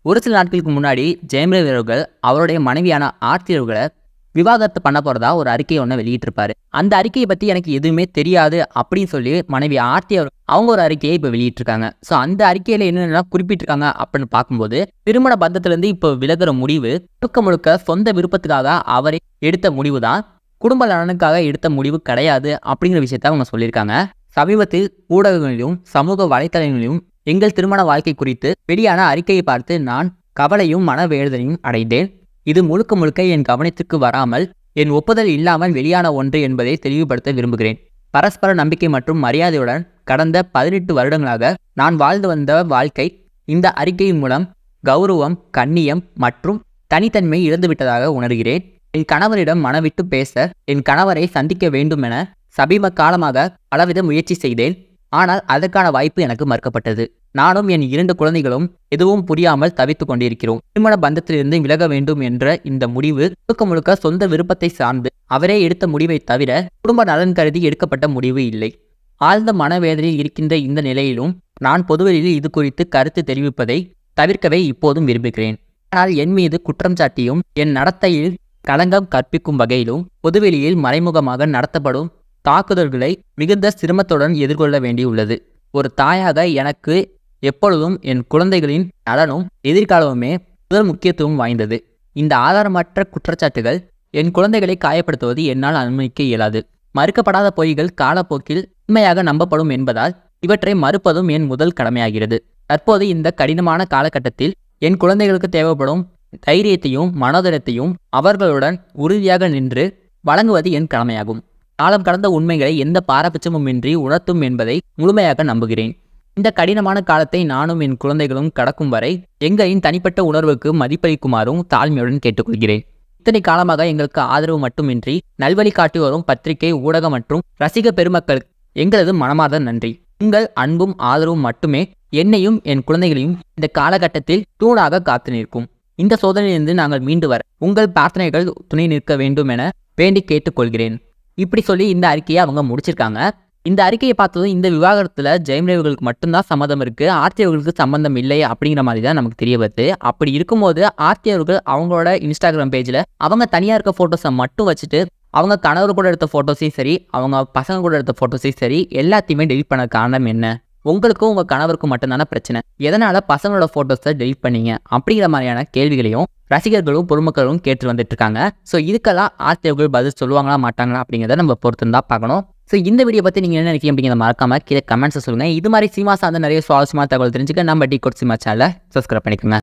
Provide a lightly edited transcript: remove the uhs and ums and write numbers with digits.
ஒரு சில நாட்களுக்கு முன்னாடி ஜெயம் ரவி அவர்கள் அவருடைய மனைவியான ஆர்த்தி அவர்களை விவாகரத்து பண்ண போறதா ஒரு அறிக்கையை ஒன்று வெளியிட்டிருப்பாரு. அந்த அறிக்கையை பத்தி எனக்கு எதுவுமே தெரியாது அப்படின்னு சொல்லி மனைவி ஆர்த்தி அவங்க ஒரு அறிக்கையை இப்போ வெளியிட்டிருக்காங்க. ஸோ அந்த அறிக்கையில என்னென்னலாம் குறிப்பிட்டிருக்காங்க அப்படின்னு பார்க்கும்போது, திருமண பந்தத்திலிருந்து இப்போ விலகுற முடிவு முழுக்க முழுக்க சொந்த விருப்பத்துக்காக அவரை எடுத்த முடிவு தான், குடும்ப நலனுக்காக எடுத்த முடிவு கிடையாது அப்படிங்கிற விஷயத்த அவங்க சொல்லியிருக்காங்க. சமீபத்தில் ஊடகங்களிலும் சமூக வலைத்தளங்களிலும் எங்கள் திருமண வாழ்க்கை குறித்து வெளியான அறிக்கையை பார்த்து நான் கவலையும் மனவேதனையும் அடைந்தேன். இது முழுக்க முழுக்க என் கவனத்திற்கு வராமல் என் ஒப்புதல் இல்லாமல் வெளியான ஒன்று என்பதை தெளிவுபடுத்த விரும்புகிறேன். பரஸ்பர நம்பிக்கை மற்றும் மரியாதையுடன் கடந்த 18 வருடங்களாக நான் வாழ்ந்து வந்த வாழ்க்கை இந்த அறிக்கையின் மூலம் கௌரவம், கண்ணியம் மற்றும் தனித்தன்மை இழந்துவிட்டதாக உணர்கிறேன். என் கணவரிடம் மனவிட்டு பேச என் கணவரை சந்திக்க வேண்டும் என சமீப காலமாக பலவித முயற்சி செய்தேன். ஆனால் அதற்கான வாய்ப்பு எனக்கு மறுக்கப்பட்டது. நானும் என் 2 குழந்தைகளும் எதுவும் புரியாமல் தவித்துக் கொண்டிருக்கிறோம். திருமண பந்தத்திலிருந்து விலக வேண்டும் என்ற இந்த முடிவு முழுக்க முழுக்க சொந்த விருப்பத்தை சார்ந்து அவரே எடுத்த முடிவை தவிர குடும்ப நலன் கருதி எடுக்கப்பட்ட முடிவு இல்லை. ஆழ்ந்த மனவேதனையில் இருக்கின்ற இந்த நிலையிலும் நான் பொதுவெளியில் இது குறித்து கருத்து தெரிவிப்பதை தவிர்க்கவே இப்போதும் விரும்புகிறேன். ஆனால் என் மீது குற்றம் சாட்டியும் என் நடத்தையில் களங்கம் கற்பிக்கும் வகையிலும் பொதுவெளியில் மறைமுகமாக நடத்தப்படும் தாக்குதல்களை மிகுந்த சிரமத்துடன் எதிர்கொள்ள வேண்டியுள்ளது. ஒரு தாயாக எனக்கு எப்பொழுதும் என் குழந்தைகளின் நலனும் எதிர்காலமுமே முதல் முக்கியத்துவம் வாய்ந்தது. இந்த ஆதாரமற்ற குற்றச்சாட்டுகள் என் குழந்தைகளை காயப்படுத்துவது என்னால் அனுமதிக்க இயலாது. மறுக்கப்படாத பொய்கள் காலப்போக்கில் உண்மையாக நம்பப்படும் என்பதால் இவற்றை மறுப்பதும் என் முதல் கடமையாகிறது. தற்போது இந்த கடினமான காலகட்டத்தில் என் குழந்தைகளுக்கு தேவைப்படும் தைரியத்தையும் மனோதரத்தையும் அவர்களுடன் உறுதியாக நின்று வழங்குவது என் கடமையாகும். காலம் கடந்த உண்மைகளை எந்த பாரபட்சமுமின்றி உணர்த்தும் என்பதை முழுமையாக நம்புகிறேன். இந்த கடினமான காலத்தை நானும் என் குழந்தைகளும் கடக்கும் வரை எங்களின் தனிப்பட்ட உணர்வுக்கு மதிப்பளிக்குமாறும் தாழ்மையுடன் கேட்டுக்கொள்கிறேன். இத்தனை காலமாக எங்களுக்கு ஆதரவு மட்டுமின்றி நல்வழி காட்டி வரும் பத்திரிகை, ஊடகம் மற்றும் ரசிக பெருமக்களுக்கு எங்களது மனமார்ந்த நன்றி. உங்கள் அன்பும் ஆதரவும் மட்டுமே என்னையும் என் குழந்தைகளையும் இந்த காலகட்டத்தில் தூணாக காத்து நிற்கும். இந்த சோதனையிலிருந்து நாங்கள் மீண்டு வர உங்கள் பிரார்த்தனைகள் துணை நிற்க வேண்டும் என வேண்டி கேட்டுக்கொள்கிறேன். இப்படி சொல்லி இந்த அறிக்கையை அவங்க முடிச்சிருக்காங்க. இந்த அறிக்கையை பார்த்ததும் இந்த விவாகரத்தில் ஜெயம் ரவி அவர்களுக்கு மட்டும்தான் சம்மதம் இருக்குது, ஆர்த்தி அவர்களுக்கு சம்மந்தம் இல்லை அப்படிங்கிற மாதிரி தான் நமக்கு தெரிய வருது. அப்படி இருக்கும்போது ஆர்த்தி அவர்கள் அவங்களோட இன்ஸ்டாகிராம் பேஜில் அவங்க தனியாக இருக்க ஃபோட்டோஸை மட்டும் வச்சுட்டு அவங்க கணவர் கூட எடுத்த ஃபோட்டோஸையும் சரி, அவங்க பசங்க கூட எடுத்த ஃபோட்டோஸையும் சரி எல்லாத்தையுமே டெலிட் பண்ண காரணம் என்ன? உங்களுக்கும் உங்கள் கணவருக்கும் மட்டும்தான பிரச்சனை, எதனால் பசங்களோட ஃபோட்டோஸை டெலிட் பண்ணீங்க அப்படிங்கிற மாதிரியான கேள்விகளையும் ரசிகர்களும் பொதுமக்களும் கேட்டு வந்துட்டு இருக்காங்க. ஸோ இதுக்கெல்லாம் ஆர்த்தி அவர்கள் பதில் சொல்லுவாங்களா மாட்டாங்களா அப்படிங்கிறத நம்ம பொறுத்து தான் பார்க்கணும். ஸோ இந்த வீடியோ பற்றி நீங்கள் என்ன நினைக்கிறீங்க அப்படிங்கிறத மறக்காம கீழே கமெண்ட்ஸை சொல்லுங்கள். இது மாதிரி சினிமா சார்ந்த நிறைய சுவாரஸ்யமான தகவல் தெரிஞ்சுக்க நம்ம டிகோட் சினிமா சேனலை சப்ஸ்கிரைப் பண்ணிக்கோங்க.